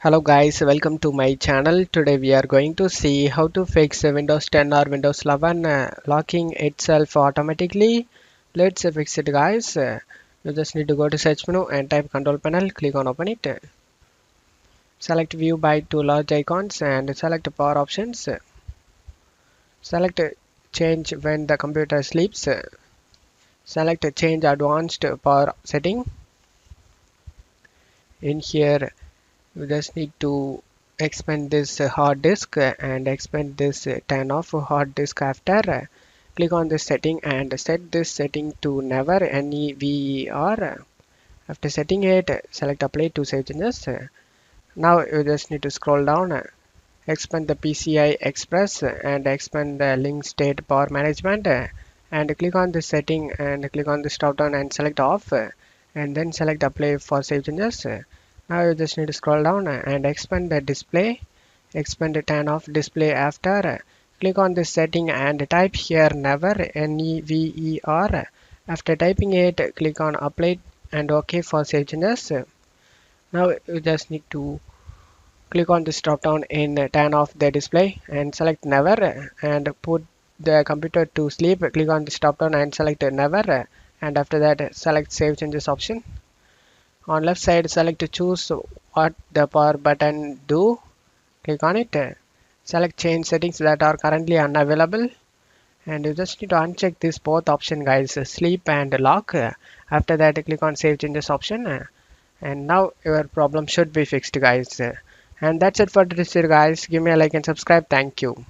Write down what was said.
Hello guys, welcome to my channel. Today we are going to see how to fix Windows 10 or Windows 11 locking itself automatically. Let's fix it guys. You just need to go to search menu and type control panel, click on open it. Select view by two large icons and select power options. Select change when the computer sleeps. Select change advanced power setting. In here you just need to expand this hard disk and expand this turn off hard disk after. Click on this setting and set this setting to never NEVER. After setting it, select apply to save changes. Now you just need to scroll down, expand the PCI Express and expand the link state power management, and click on this setting and click on this drop down and select off, and then select apply for save changes. Now you just need to scroll down and expand the display, expand the turn off display after. Click on this setting and type here never NEVER. After typing it, click on apply and OK for save changes. Now you just need to click on this drop down in turn off the display and select never and put the computer to sleep. Click on this drop down and select never, and after that select save changes option. On left side select to choose what the power button do. Click on it. Select change settings that are currently unavailable, and you just need to uncheck this both option guys, sleep and lock. After that click on save changes option, and now your problem should be fixed guys. And that's it for this video guys. Give me a like and subscribe. Thank you.